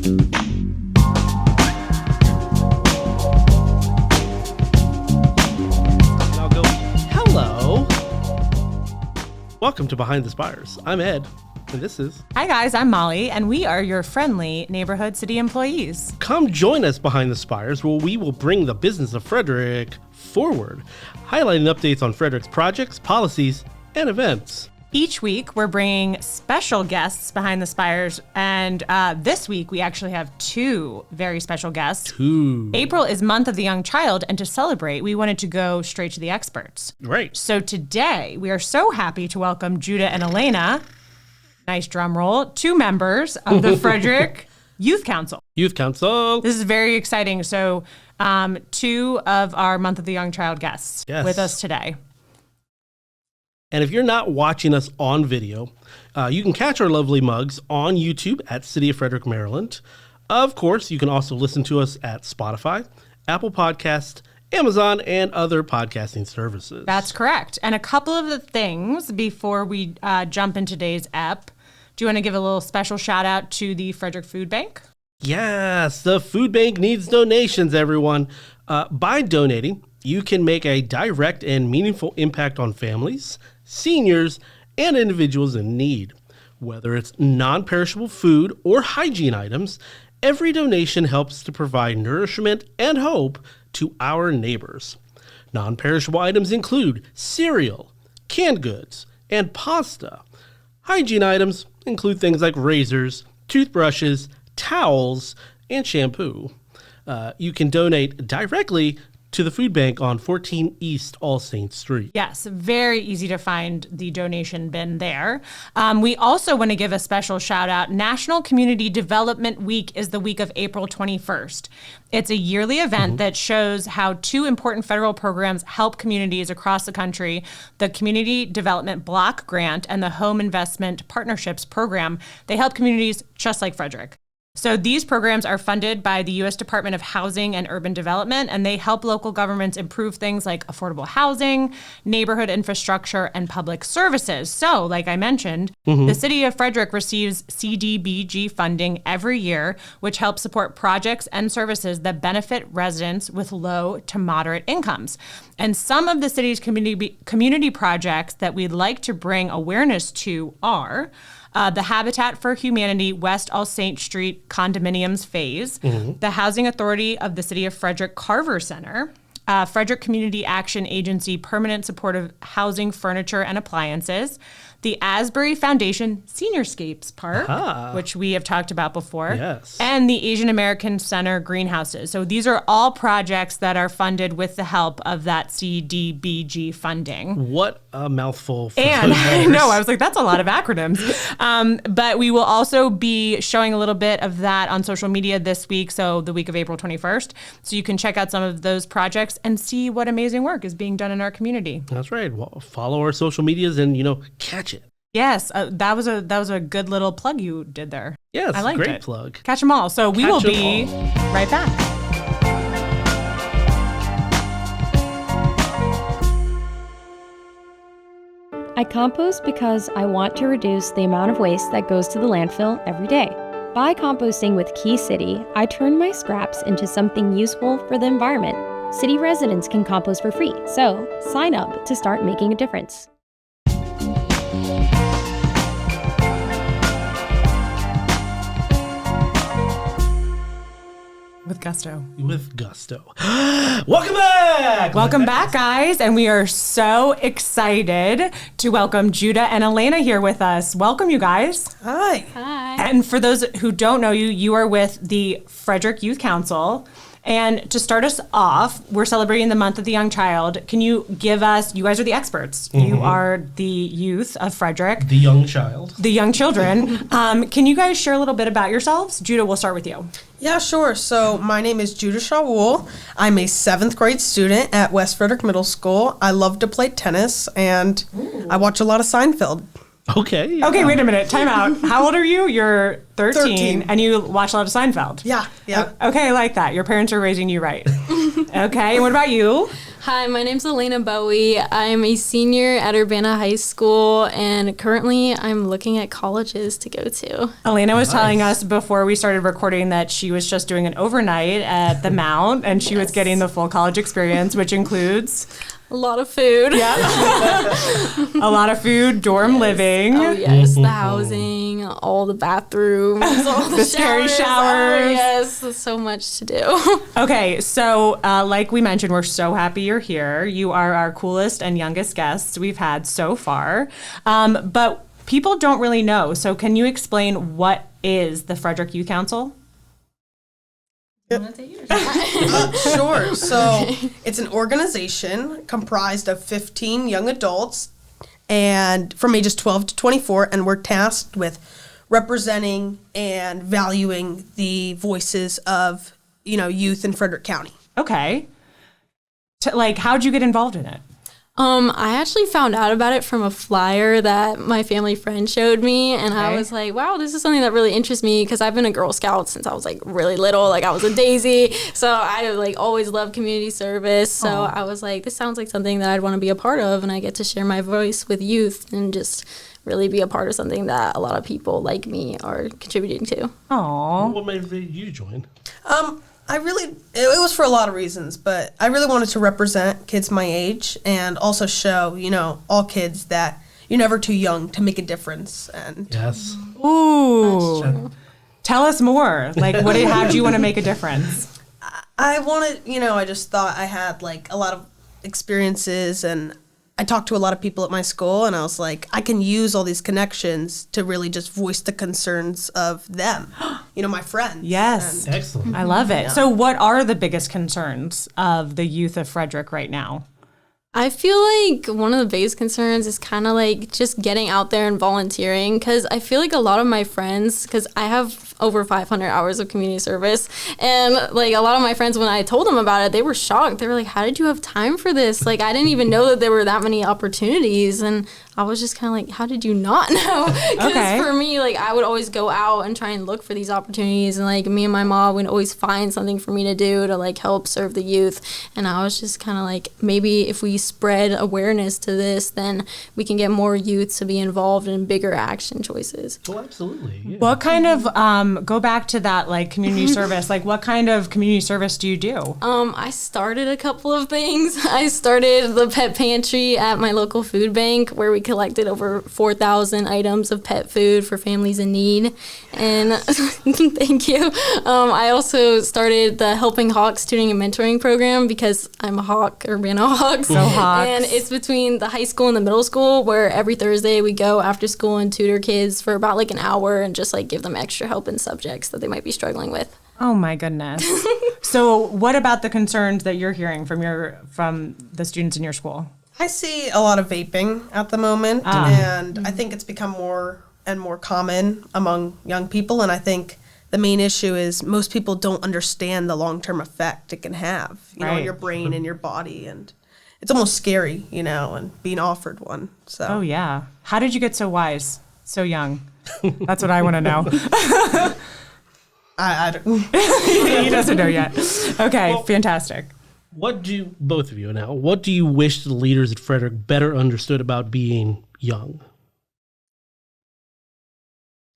I'll go, hello. Welcome to Behind the Spires. I'm Ed, and this is... Hi guys, I'm Molly, and we are your friendly neighborhood city employees. Come join us behind the Spires, where we will bring the business of Frederick forward, highlighting updates on Frederick's projects, policies, and events. Each week, we're bringing special guests behind the Spires, and this week we actually have two very special guests. April is Month of the Young Child, and to celebrate, we wanted to go straight to the experts. Right. So today, we are so happy to welcome Judah and Alaina, nice drum roll, two members of the Frederick Youth Council. Youth Council. This is very exciting. So two of our Month of the Young Child guests with us today. And if you're not watching us on video, you can catch our lovely mugs on YouTube at City of Frederick, Maryland. Of course, you can also listen to us at Spotify, Apple Podcasts, Amazon, and other podcasting services. That's correct. And a couple of the things before we jump into today's ep. Do you want to give a little special shout out to the Frederick Food Bank? Yes, the food bank needs donations, everyone. By donating, you can make a direct and meaningful impact on families, seniors, and individuals in need. Whether it's non-perishable food or hygiene items, every donation helps to provide nourishment and hope to our neighbors. Non-perishable items include cereal, canned goods, and pasta. Hygiene items include things like razors, toothbrushes, towels, and shampoo. You can donate directly to the food bank on 14 East All Saints Street. Yes, very easy to find the donation bin there. We also want to give a special shout out. National Community Development Week is the week of April 21st. It's a yearly event that shows how two important federal programs help communities across the country. The Community Development Block Grant and the Home Investment Partnerships Program. They help communities just like Frederick. So these programs are funded by the U.S. Department of Housing and Urban Development, and they help local governments improve things like affordable housing, neighborhood infrastructure, and public services. So, like I mentioned, the city of Frederick receives CDBG funding every year, which helps support projects and services that benefit residents with low to moderate incomes. And some of the city's community projects that we'd like to bring awareness to are the Habitat for Humanity West All Saints Street Condominiums Phase, the Housing Authority of the City of Frederick Carver Center, Frederick Community Action Agency Permanent Supportive Housing Furniture and Appliances, the Asbury Foundation Seniorscapes Park, which we have talked about before, and the Asian American Center Greenhouses. So these are all projects that are funded with the help of that CDBG funding. What a mouthful. And I know, I was like, that's a lot of acronyms. But we will also be showing a little bit of that on social media this week, so the week of April 21st. So you can check out some of those projects and see what amazing work is being done in our community. That's right. Well, follow our social medias and, catch it. Yes, that was a good little plug you did there. Yes, I liked great it. plug. Catch them all. So we will be right back. I compost because I want to reduce the amount of waste that goes to the landfill every day. By composting with Key City, I turn my scraps into something useful for the environment. City residents can compost for free, so sign up to start making a difference. With gusto. With gusto. Welcome back! Welcome back, guys. And we are so excited to welcome Judah and Alaina here with us. Welcome, you guys. Hi. Hi. And for those who don't know you, you are with the Frederick Youth Council. And to start us off, we're celebrating the Month of the Young Child. Can you give us, you guys are the experts. You are the youth of Frederick. The young child. The young children. Can you guys share a little bit about yourselves? Judah, we'll start with you. Yeah, sure. So my name is Judah Shawool. I'm a 7th grade student at West Frederick Middle School. I love to play tennis, and I watch a lot of Seinfeld. Okay. Yeah. Okay, wait a minute. Time out. How old are you? You're 13, and you watch a lot of Seinfeld. Yeah. Okay, I like that. Your parents are raising you right. Okay, and what about you? Hi, my name's Alaina Bowie. I'm a senior at Urbana High School, and currently I'm looking at colleges to go to. Alaina was telling us before we started recording that she was just doing an overnight at the Mount, and she was getting the full college experience, which includes a lot of food. Yeah. A lot of food, dorm living. Oh, yes. The housing, all the bathrooms, all the scary showers. Oh, yes. There's so much to do. Okay. So, like we mentioned, we're so happy you're here. You are our coolest and youngest guests we've had so far. But people don't really know. So, can you explain what is the Frederick Youth Council? Sure. So it's an organization comprised of 15 young adults and from ages 12 to 24, and we're tasked with representing and valuing the voices of, youth in Frederick County. Okay. How'd you get involved in it? I actually found out about it from a flyer that my family friend showed me, and I was like, wow, this is something that really interests me because I've been a Girl Scout since I was really little. I was a daisy, so I always loved community service. So I was like, this sounds like something that I'd want to be a part of, and I get to share my voice with youth and just really be a part of something that a lot of people like me are contributing to. Aww. What made you join? It was for a lot of reasons, but I really wanted to represent kids my age and also show, all kids that you're never too young to make a difference. And yes. Ooh. Tell us more. How do you want to make a difference? I wanted, I just thought I had a lot of experiences, and I talked to a lot of people at my school, and I was like, I can use all these connections to really just voice the concerns of them, my friends. Yes. And excellent. I love it. Yeah. So what are the biggest concerns of the youth of Frederick right now? I feel like one of the biggest concerns is kind of just getting out there and volunteering, because I feel like a lot of my friends, because I have over 500 hours of community service, and a lot of my friends, when I told them about it, they were shocked. They were like, how did you have time for this? I didn't even know that there were that many opportunities, and I was just kind of like, how did you not know? Because for me, I would always go out and try and look for these opportunities, and me and my mom would always find something for me to do to help serve the youth, and I was just kind of maybe if we spread awareness to this, then we can get more youth to be involved in bigger action choices. Oh, absolutely. Yeah. What kind of, go back to that, community service, what kind of community service do you do? I started a couple of things. I started the pet pantry at my local food bank, where we collected over 4,000 items of pet food for families in need. And thank you. I also started the Helping Hawks tutoring and mentoring program, because I'm a Hawk, Urbana Hawks. So Hawks. And it's between the high school and the middle school, where every Thursday we go after school and tutor kids for about an hour and just give them extra help in subjects that they might be struggling with. Oh my goodness. So what about the concerns that you're hearing from the students in your school? I see a lot of vaping at the moment, and I think it's become more and more common among young people, and I think the main issue is most people don't understand the long-term effect it can have, on your brain and your body, and it's almost scary, and being offered one. So. Oh yeah. How did you get so wise, so young? That's what I want to know. I don't. He doesn't know yet. Okay, well, fantastic. What do you wish the leaders at Frederick better understood about being young?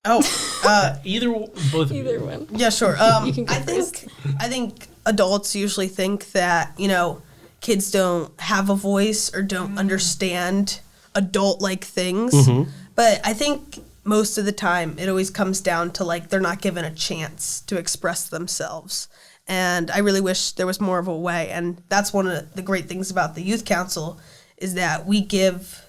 Oh, both of you. Either one. Yeah, sure. You can go first. I think adults usually think that, kids don't have a voice or don't understand adult-like things. Mm-hmm. But I think most of the time it always comes down to they're not given a chance to express themselves. And I really wish there was more of a way. And that's one of the great things about the Youth Council, is that we give,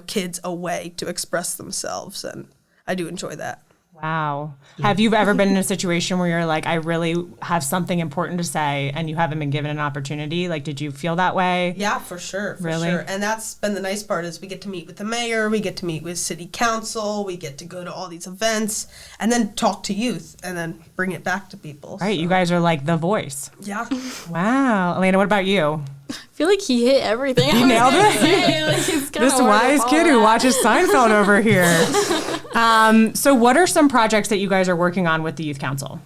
kids a way to express themselves. And I do enjoy that. Wow. Have you ever been in a situation where you're I really have something important to say and you haven't been given an opportunity? Did you feel that way? Yeah, for sure. Really? Sure. And that's been the nice part, is we get to meet with the mayor, we get to meet with city council, we get to go to all these events and then talk to youth and then bring it back to people. Right. So. You guys are the voice. Yeah. Wow. Alaina, what about you? I feel like he hit everything. He nailed it? This wise kid who watches Seinfeld over here. So what are some projects that you guys are working on with the Youth Council?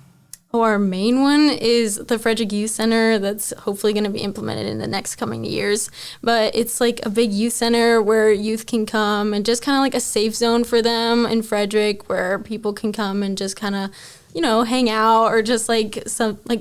Our main one is the Frederick Youth Center that's hopefully going to be implemented in the next coming years. But it's like a big youth center where youth can come and just kind of like a safe zone for them in Frederick where people can come and just kind of, hang out or just like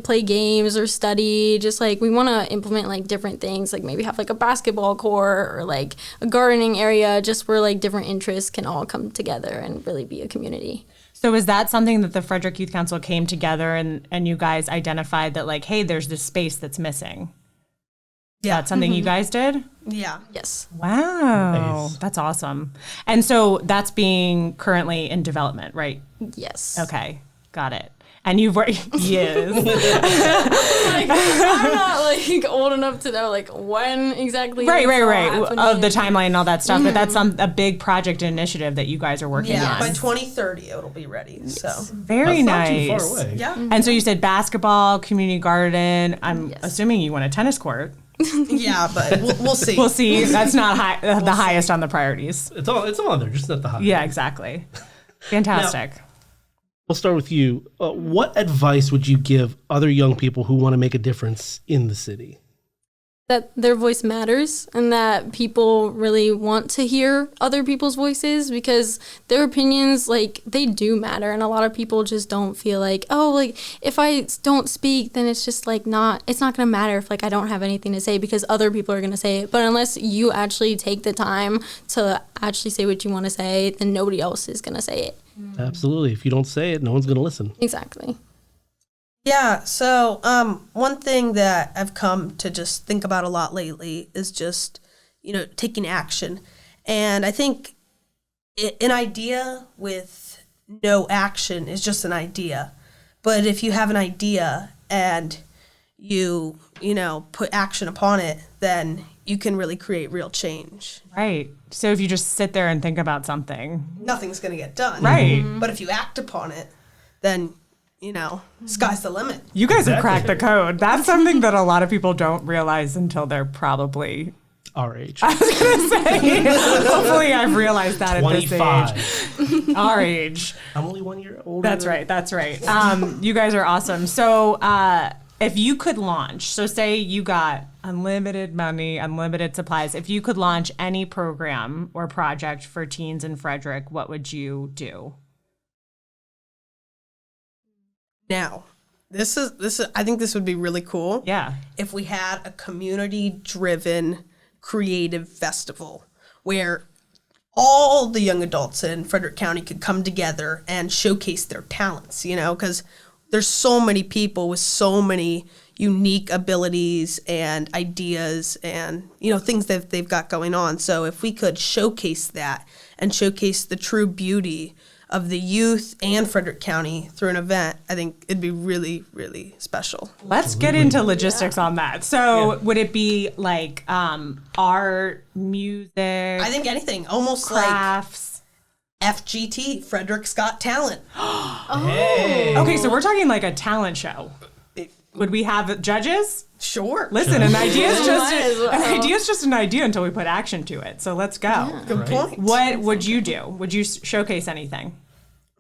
play games or study. Just like we want to implement like different things, like maybe have like a basketball court or like a gardening area, just where like different interests can all come together and really be a community. So is that something that the Frederick Youth Council came together and you guys identified that like, hey, there's this space that's missing? Yeah. That's something you guys did? Yeah. Yes. Wow. Nice. That's awesome. And so that's being currently in development, right? Yes. Okay. Got it. And you've worked, yes. I'm not like old enough to know like when exactly. Right. Happening. Of the timeline and all that stuff. But that's a big project initiative that you guys are working on. By 2030 it'll be ready. So Very That's nice. not too far away. yeah. And so you said basketball, community garden. I'm assuming you want a tennis court. Yeah, but we'll see. We'll see. That's not the highest on the priorities. It's all on there, just not the high. Yeah, exactly. Fantastic. We'll start with you. What advice would you give other young people who want to make a difference in the city? That their voice matters and that people really want to hear other people's voices because their opinions, like, they do matter. And a lot of people just don't feel like, oh, like, if I don't speak, then it's just, like, it's not going to matter if, like, I don't have anything to say because other people are going to say it. But unless you actually take the time to actually say what you want to say, then nobody else is going to say it. Absolutely. If you don't say it, no one's going to listen. Exactly. Yeah, so one thing that I've come to just think about a lot lately is just, taking action. And I think an idea with no action is just an idea. But if you have an idea and you put action upon it, then you can really create real change. Right. So if you just sit there and think about something. Nothing's going to get done. Right. But if you act upon it, then sky's the limit. You guys have cracked the code. That's something that a lot of people don't realize until they're probably Our age. I was going to say, hopefully I've realized that at this 25. age. Our age. I'm only 1 year older. That's right. You guys are awesome. So if you could launch, so say you got unlimited money, unlimited supplies, if you could launch any program or project for teens in Frederick, what would you do? Now, this is I think this would be really cool. Yeah. If we had a community-driven creative festival where all the young adults in Frederick County could come together and showcase their talents, because there's so many people with so many unique abilities and ideas and, things that they've got going on. So if we could showcase that and showcase the true beauty of the youth and Frederick County through an event, I think it'd be really, really special. Let's get into logistics on that. So would it be like art, music? I think anything, almost crafts. Like FGT, Frederick's Got Talent. Hey. Okay, so we're talking like a talent show. Would we have judges? Sure. Listen, an idea is Might as well. just an idea until we put action to it. So let's go. Yeah. Good point. What would you do? Would you showcase anything?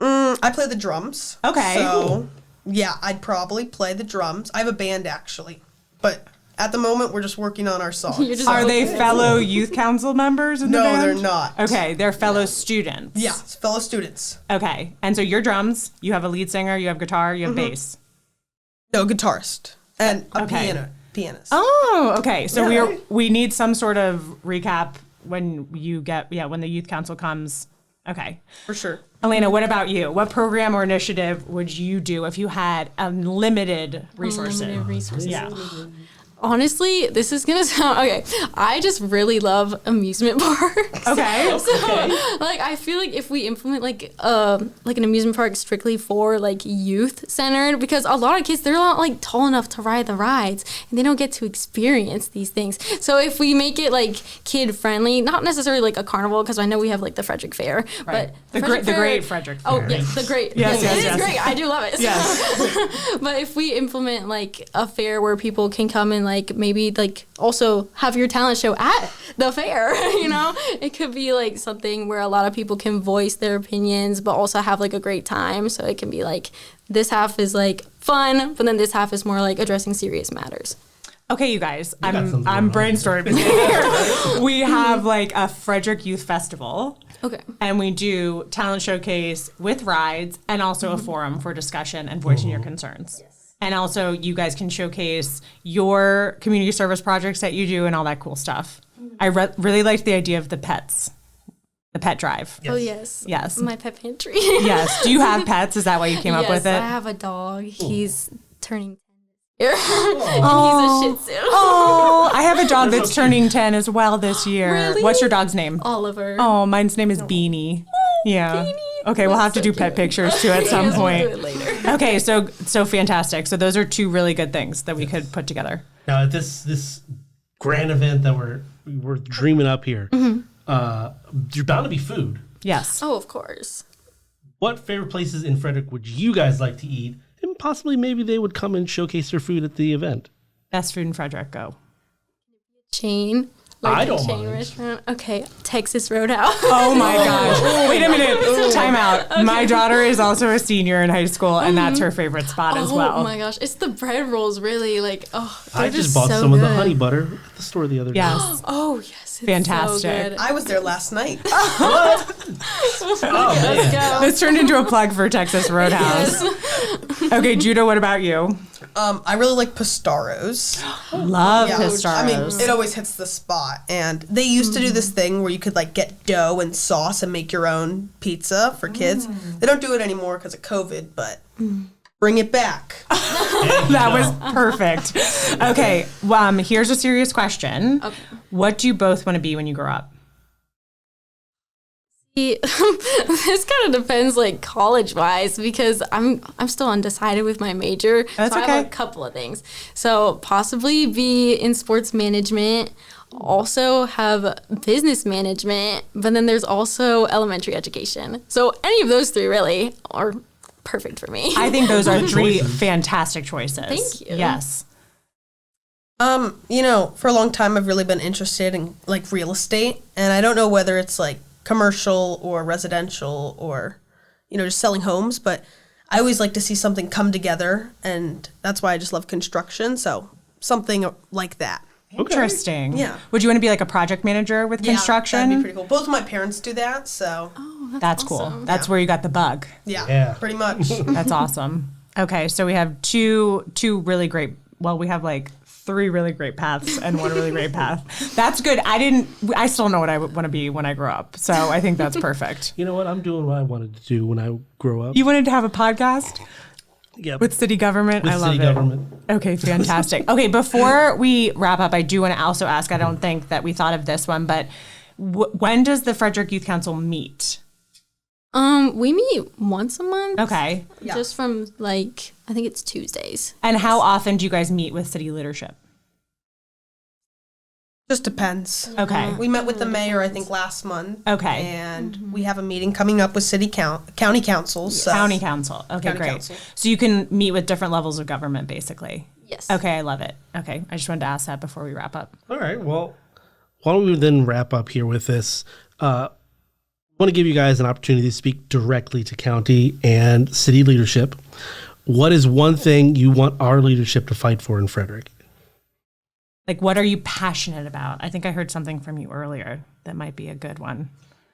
I play the drums. Okay. So, yeah, I'd probably play the drums. I have a band, actually. But at the moment, we're just working on our songs. Are they fellow youth council members in the No, band? they're not. Okay, they're fellow students. Yeah, fellow students. Okay, and so you're drums, you have a lead singer, you have guitar, you have bass. No, guitarist. And a Okay. pianist. Oh, okay. So Yeah. we need some sort of recap when when the youth council comes. Okay. For sure. Alaina, what about you? What program or initiative would you do if you had unlimited resources? Unlimited resources. Yeah. Honestly, this is gonna sound okay. I just really love amusement parks. Okay. So, like, I feel like if we implement like an amusement park strictly for like youth centered, because a lot of kids, they're not like tall enough to ride the rides, and they don't get to experience these things. So if we make it like kid friendly, not necessarily like a carnival, because I know we have like the Frederick Fair, Right. but The great Frederick Fair. Oh yes, the great. Yes, It yes. is great. I do love it. Yes. But if we implement like a fair where people can come and like like maybe like also have your talent show at the fair. You know, it could be like something where a lot of people can voice their opinions, but also have like a great time. So it can be like this half is like fun, but then this half is more like addressing serious matters. Okay, you guys, I'm brainstorming here. We have like a Frederick Youth Festival. Okay. And we do talent showcase with rides and also a forum for discussion and voicing your concerns. Yes. And also you guys can showcase your community service projects that you do and all that cool stuff. I really liked the idea of the pets. The pet drive. Yes. Oh, yes. Yes. My pet pantry. Yes. Do you have pets? Is that why you came up with it? Yes, I have a dog. He's turning 10 this year. And he's a Shih Tzu. Oh, I have a dog that's turning 10 as well this year. Really? What's your dog's name? Oliver. Oh, mine's name is Beanie. Yeah. Beanie. Okay, we'll have to do pet pictures too at some point. We'll do it later. Okay, so fantastic. So those are two really good things that we could put together. Now at this grand event that we're dreaming up here, you're bound to be food. Yes. Oh, of course. What favorite places in Frederick would you guys like to eat? And possibly maybe they would come and showcase their food at the event. Best food in Frederick, go. Chain. Like I don't a chain mind. restaurant. Okay, Texas Roadhouse. Oh my gosh. Wait a minute. Time out. Okay. My daughter is also a senior in high school, and that's her favorite spot as well. Oh my gosh. It's the bread rolls, really. Like, I just bought so some good. of the honey butter at the store the other day. Yes. Oh, yes. It's Fantastic. So good. I was there last night. Oh man. Let's go. This turned into a plug for Texas Roadhouse. Okay, Judah, what about you? I really like Pastaros. Love Yeah, Pastaros. I mean, it always hits the spot. And they used to do this thing where you could like get dough and sauce and make your own pizza for kids. They don't do it anymore because of COVID, but bring it back. That was perfect. Okay, here's a serious question. Okay. What do you both want to be when you grow up? This kind of depends, like college-wise, because I'm still undecided with my major. That's so I okay. have a couple of things. So possibly be in sports management. Also have business management, but then there's also elementary education. So any of those three really are perfect for me. I think those are three fantastic choices. Thank you. Yes. You know, for a long time I've really been interested in like real estate, and I don't know whether it's like commercial or residential or, you know, just selling homes, but I always like to see something come together, and that's why I just love construction. So something like that. Interesting. Yeah. Would you want to be like a project manager with construction? That'd be pretty cool. Both of my parents do that, so That's awesome. cool. That's where you got the bug. yeah. Pretty much. That's awesome. Okay, so we have two really great. Well, we have like 3 really great paths and 1 really great path. That's good. I still know what I want to be when I grow up. So I think that's perfect. You know what? I'm doing what I wanted to do when I grow up. You wanted to have a podcast Yeah. with city government? With I love city it. government. Okay, fantastic. Okay, before we wrap up, I do want to also ask, I don't think that we thought of this one, but when does the Frederick Youth Council meet? We meet once a month. Okay. Yeah. Just from like, I think it's Tuesdays. And how often do you guys meet with city leadership? Just depends. Okay. We met with the mayor, I think, last month. Okay. And we have a meeting coming up with county councils. So. County council. Okay, County great. council. So you can meet with different levels of government, basically. Yes. Okay, I love it. Okay, I just wanted to ask that before we wrap up. All right. Well, why don't we then wrap up here with this? I want to give you guys an opportunity to speak directly to county and city leadership. What is one thing you want our leadership to fight for in Frederick? Like, what are you passionate about? I think I heard something from you earlier that might be a good one.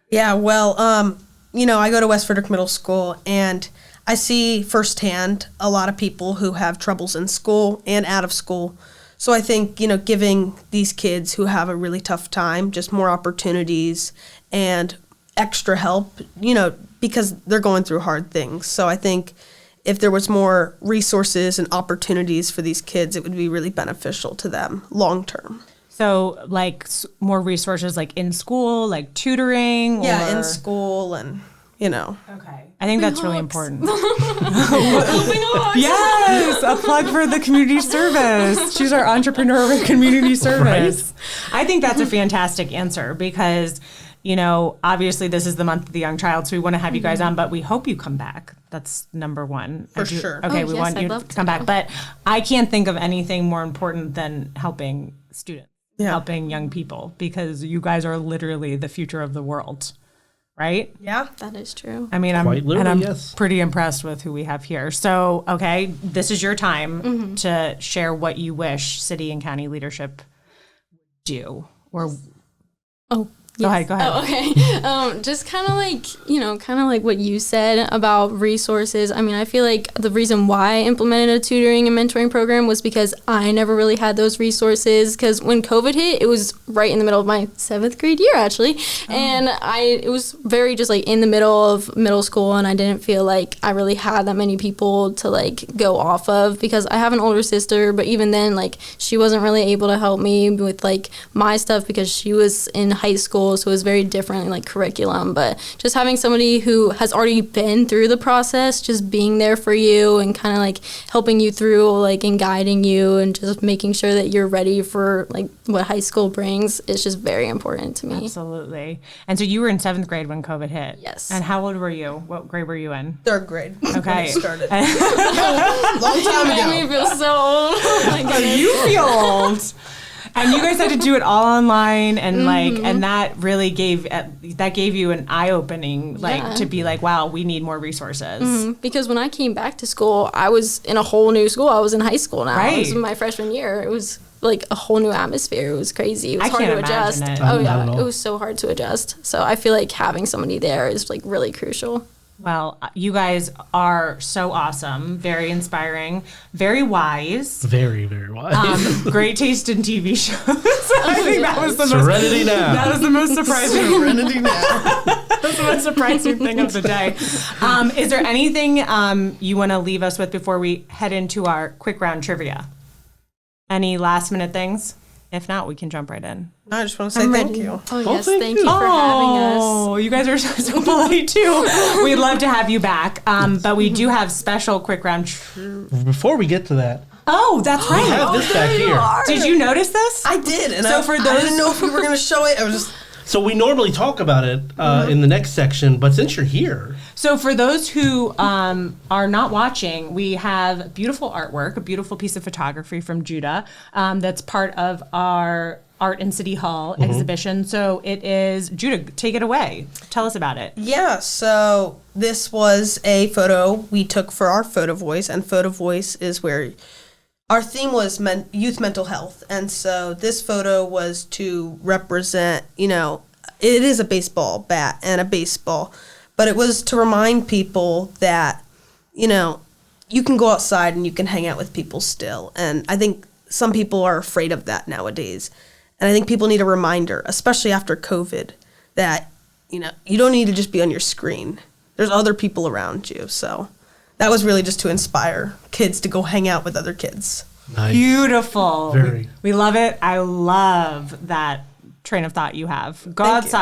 Yeah, well, you know, I go to West Frederick Middle School, and I see firsthand a lot of people who have troubles in school and out of school. So I think, you know, giving these kids who have a really tough time just more opportunities and extra help, you know, because they're going through hard things. So I think if there was more resources and opportunities for these kids, it would be really beneficial to them long term. So, like, more resources, like in school, like tutoring? Yeah, or... in school and, you know. Okay. I think that's really important. Yes. Yes, a plug for the community service. She's our entrepreneur with community service. I think that's a fantastic answer because obviously this is the month of the young child, so we want to have you guys on, but we hope you come back. That's number one. For sure. Okay, Oh, we yes, want you I'd to love to come back. But I can't think of anything more important than helping students, helping young people, because you guys are literally the future of the world, right? Yeah. That is true. I mean, Quite literally, I'm yes. pretty impressed with who we have here. So, okay, this is your time to share what you wish city and county leadership would do. Or Oh, Go ahead. Oh, okay. Just kind of like what you said about resources. I mean, I feel like the reason why I implemented a tutoring and mentoring program was because I never really had those resources. Because when COVID hit, it was right in the middle of my 7th grade year, actually. And it was very just like in the middle of middle school, and I didn't feel like I really had that many people to like go off of, because I have an older sister, but even then, like, she wasn't really able to help me with like my stuff because she was in high school. So it was very different, like curriculum, but just having somebody who has already been through the process, just being there for you and kind of like helping you through, like, and guiding you and just making sure that you're ready for like what high school brings is just very important to me. Absolutely. And so you were in 7th grade when COVID hit. Yes. And how old were you? What grade were you in? 3rd grade. Okay. When it started. Long time It made me ago. feel so old. Oh my goodness. You feel old. And you guys had to do it all online, and like, and that really gave you an eye opening, like to be like, wow, we need more resources. Because when I came back to school, I was in a whole new school. I was in high school now. Right. It was my freshman year. It was like a whole new atmosphere. It was crazy. It was I hard can't to adjust. imagine it. Oh I yeah, don't know. it was so hard to adjust. So I feel like having somebody there is like really crucial. Well, you guys are so awesome, very inspiring, very wise, Very, very wise. great taste in TV shows. I think that was the most. Serenity now. That was the most surprising. Serenity now. That's the most surprising thing of the day. Is there anything you want to leave us with before we head into our quick round trivia? Any last minute things? If not, we can jump right in. No, I just want to say thank you. Oh yes, thank thank you. you for having us. Oh, you guys are so polite too. We'd love to have you back. But we do have special quick round. Before we get to that, Oh, that's we right. have this back here. Did you notice this? I did. And So I, for I those- didn't know if we were going to show it. I was just... So we normally talk about it in the next section, but since you're here, So for those who are not watching, we have beautiful artwork, a beautiful piece of photography from Judah that's part of our Art in City Hall exhibition. So it is, Judah, take it away. Tell us about it. Yeah, so this was a photo we took for our Photo Voice, and Photo Voice is where our theme was youth mental health. And so this photo was to represent, it is a baseball bat and a baseball, but it was to remind people that, you can go outside and you can hang out with people still. And I think some people are afraid of that nowadays. And I think people need a reminder, especially after COVID, that, you don't need to just be on your screen. There's other people around you. So that was really just to inspire kids to go hang out with other kids. nice. Beautiful. Very. We love it. I love that train of thought you have. Go Thank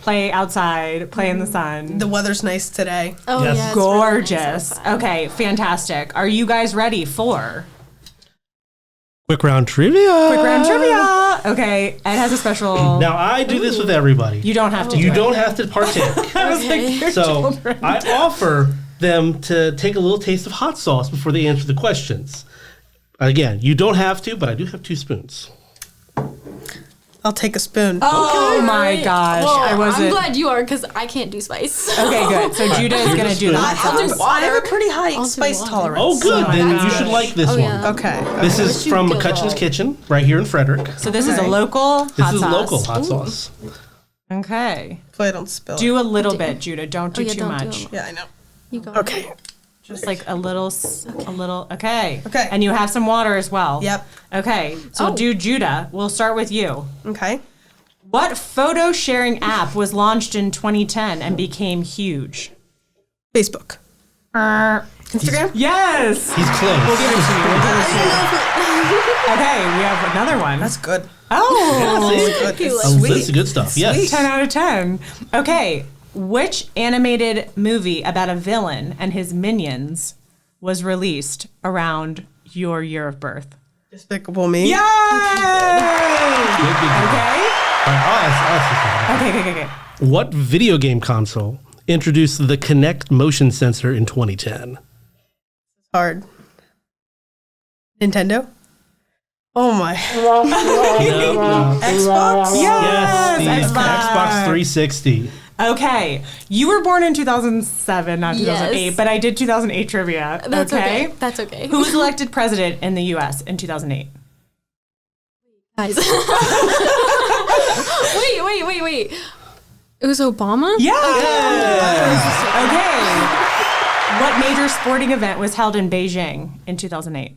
you. outside, play in the sun. The weather's nice today. Oh Yes. yeah, it's really nice Gorgeous. outside. Okay, fantastic. Are you guys ready for Quick round trivia. quick round trivia? Okay, Ed has a special. Now I do this with everybody. You don't have to. You do don't have to partake. I was like, Okay. your So children. I offer them to take a little taste of hot sauce before they answer the questions. Again, you don't have to, but I do have 2 spoons. I'll take a spoon. Oh my gosh! Well, I wasn't. I'm glad you are, because I can't do spice. Okay, good. So Judah is Here's gonna a do the spoon. hot I'll do sauce. I have a pretty high I'll do spice water. tolerance. Oh, good. my Then you gosh. should like this Oh, one. yeah. Okay. This is Wish you from could McCutcheon's all. Kitchen, right here in Frederick. So this is a Okay. local This hot is sauce. local hot sauce. Okay. Hopefully I don't spill it. Do a little bit, Judah. Don't do Oh, yeah, too don't do much. it. Yeah, I know. You go. Okay. Just like a little. Okay. Okay. And you have some water as well. Yep. Okay. So Oh. do Judah. We'll start with you. Okay. What photo sharing app was launched in 2010 and became huge? Facebook. Instagram? Yes. He's close. We'll give it to you. We'll give it to you. Okay, we have another one. That's good. Oh, Good. He It's likes Oh, sweet. this is good stuff. Yes. 10 out of 10. Okay, which animated movie about a villain and his minions was released around your year of birth? Despicable Me. Yay! Good, good, good. Okay, I'll ask this one. Okay. What video game console introduced the Kinect motion sensor in 2010? Hard. Nintendo? Oh my. No. Xbox? Yes, the Xbox. Xbox 360. Okay. You were born in 2007, not 2008, Yes. but I did 2008 trivia. That's okay. That's okay. Who was elected president in the U.S. in 2008? Guys. Wait. It was Obama? Yeah. Okay. What major sporting event was held in Beijing in 2008?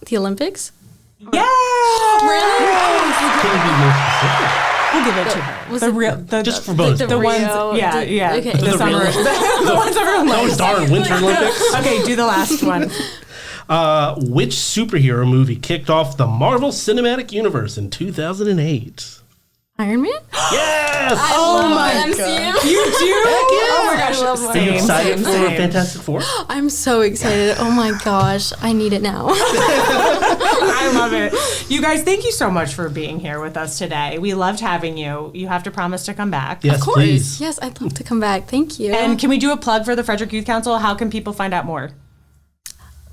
The Olympics? Yeah. Really? Can you be more specific? We'll give it to her. Was The it real, the, Just for bonus. the the ones, Rio, yeah. okay. The summer, the ones everyone Those loves. darn Winter Olympics. Okay, do the last one. Which superhero movie kicked off the Marvel Cinematic Universe in 2008? Iron Man? Yes! Oh my MCU. God. You do? Oh my I gosh. love Are you excited for same. Fantastic Four? I'm so excited. Oh my gosh. I need it now. I love it. You guys, thank you so much for being here with us today. We loved having you. You have to promise to come back. Yes, Of course. please. Yes, I'd love to come back. Thank you. And can we do a plug for the Frederick Youth Council? How can people find out more?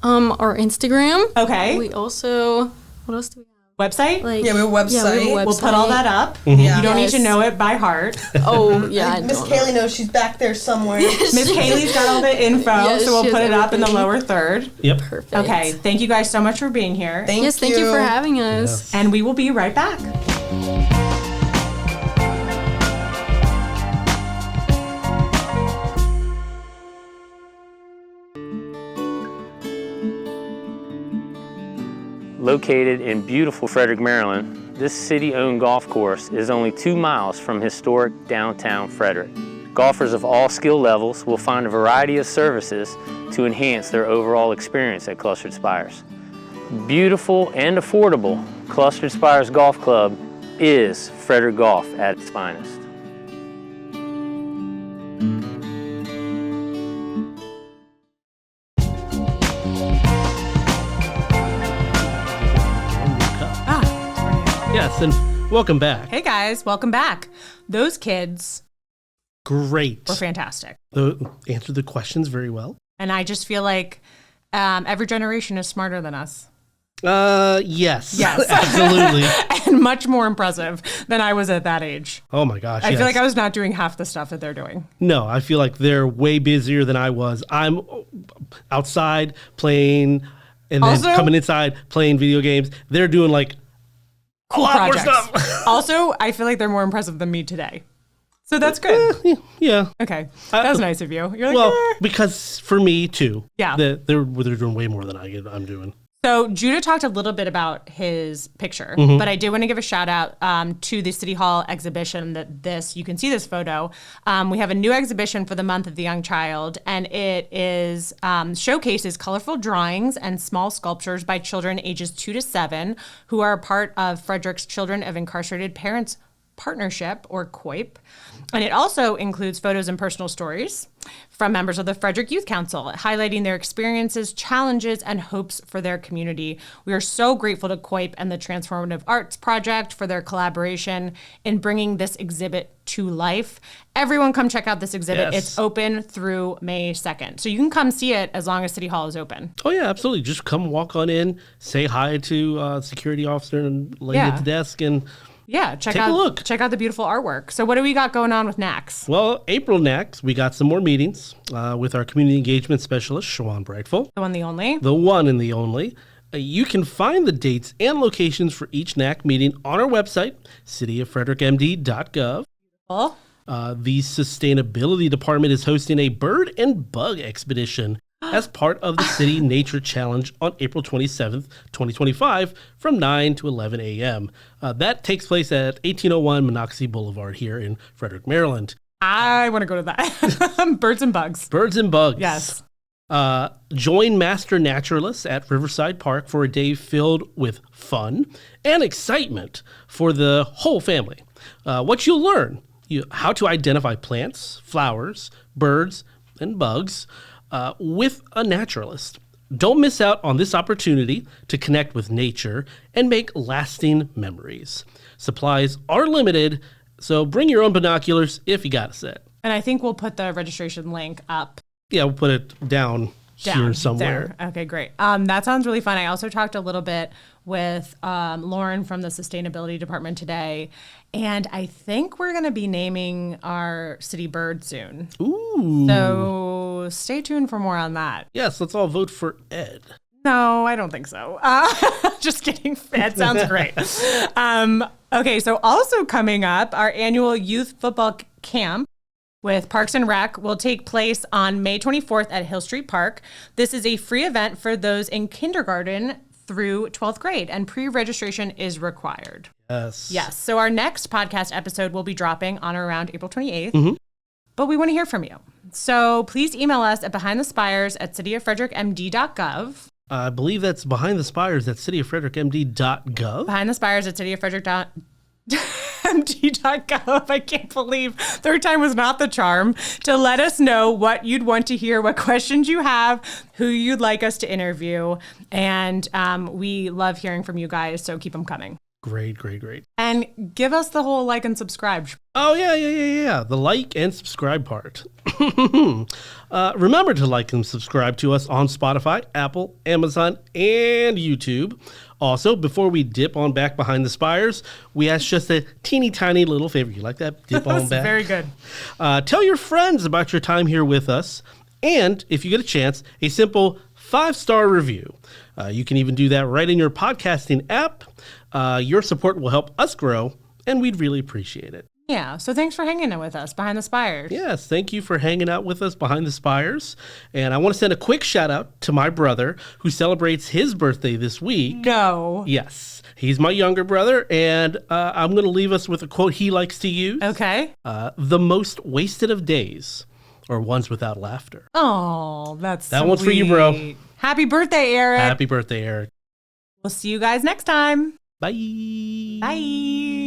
our Instagram. Okay. We also, what else do we have? Website? Like, Yeah, we have a website. We'll put all that up. Yeah. You don't need to Yes. know it by heart. Oh, yeah. I Miss don't. Kaylee knows she's back there somewhere. Miss Kaylee's got all the info, Yes, so we'll she put has it up in the everything. lower third. Yep. Perfect. Okay. Thank you guys so much for being here. Thank Yes, thank you for having us. And we will be right back. Located in beautiful Frederick, Maryland, this city-owned golf course is only 2 miles from historic downtown Frederick. Golfers of all skill levels will find a variety of services to enhance their overall experience at Clustered Spires. Beautiful and affordable, Clustered Spires Golf Club is Frederick Golf at its finest. Yes, and welcome back. Hey guys, welcome back. Those kids Great. were fantastic. Answered the questions very well. And I just feel like every generation is smarter than us Yes. Yes. Absolutely. and much more impressive than I was at that age. Oh my gosh. I yes. feel like I was not doing half the stuff that they're doing. No, I feel like they're way busier than I was. I'm outside playing and then Also- coming inside playing video games. They're doing like a lot Projects. more stuff. Also, I feel like they're more impressive than me today. So that's good. Yeah. Okay. That was nice of you. You're like, Well, "Eh." because for me too. Yeah. They're doing way more than I'm doing. So Judah talked a little bit about his picture, Mm-hmm. but I did want to give a shout out to the City Hall exhibition you can see this photo. We have a new exhibition for the month of the young child, and it is showcases colorful drawings and small sculptures by children ages 2 to 7 who are a part of Frederick's Children of Incarcerated Parents Partnership, or COIP. And it also includes photos and personal stories from members of the Frederick Youth Council, highlighting their experiences, challenges, and hopes for their community. We are so grateful to COIP and the Transformative Arts Project for their collaboration in bringing this exhibit to life. Everyone come check out this exhibit. Yes. It's open through May 2nd. So you can come see it as long as City Hall is open. Oh yeah, absolutely. Just come walk on in, say hi to security officer and lady Yeah. at the desk, and Yeah, check Take a out look. Check out the beautiful artwork. So what do we got going on with NACS? well, April next, we got some more meetings with our community engagement specialist, Shawan Brightful, The one, the only. the one and the only. You can find the dates and locations for each NAC meeting on our website, cityoffrederickmd.gov. Oh. The Sustainability Department is hosting a bird and bug expedition as part of the City Nature Challenge on April 27th, 2025 from 9 to 11 a.m. That takes place at 1801 Monocacy Boulevard here in Frederick, Maryland. I want to go to that. Birds and bugs. Birds and bugs. Yes. Join master naturalists at Riverside Park for a day filled with fun and excitement for the whole family. What you'll learn, how to identify plants, flowers, birds, and bugs with a naturalist. Don't miss out on this opportunity to connect with nature and make lasting memories. Supplies are limited, so bring your own binoculars if you got a set. And I think we'll put the registration link up. Yeah, we'll put it down here somewhere. There. Okay, great. That sounds really fun. I also talked a little bit with Lauren from the sustainability department today, and I think we're going to be naming our city bird soon. Ooh. So stay tuned for more on that. Yes, let's all vote for Ed. No, I don't think so. Just kidding. Ed sounds great. Okay, so also coming up, our annual youth football camp with Parks and Rec will take place on May 24th at Hill Street Park. This is a free event for those in kindergarten through 12th grade, and pre-registration is required. Yes. Yes. So our next podcast episode will be dropping on or around April 28th, but we want to hear from you. So please email us at behindthespires@cityoffrederickmd.gov. I believe that's Behind the Spires at cityoffrederickmd.gov. Behind the Spires at cityoffrederick.md.gov. I can't believe third time was not the charm. To let us know what you'd want to hear, what questions you have, who you'd like us to interview. And we love hearing from you guys, so keep them coming. Great. And give us the whole like and subscribe. Oh, yeah. The like and subscribe part. Remember to like and subscribe to us on Spotify, Apple, Amazon, and YouTube. Also, before we dip on back behind the spires, we ask just a teeny tiny little favor. You like that? Dip on back? Very good. Tell your friends about your time here with us. And if you get a chance, a simple 5-star review. You can even do that right in your podcasting app. Your support will help us grow, and we'd really appreciate it. Yeah, so thanks for hanging out with us behind the spires. Yes, thank you for hanging out with us behind the spires. And I want to send a quick shout out to my brother who celebrates his birthday this week. No. Yes, he's my younger brother, and I'm going to leave us with a quote he likes to use. Okay. The most wasted of days are ones without laughter. Oh, that's that one's for you, bro. Happy birthday, Eric. Happy birthday, Eric. We'll see you guys next time. Bye. Bye.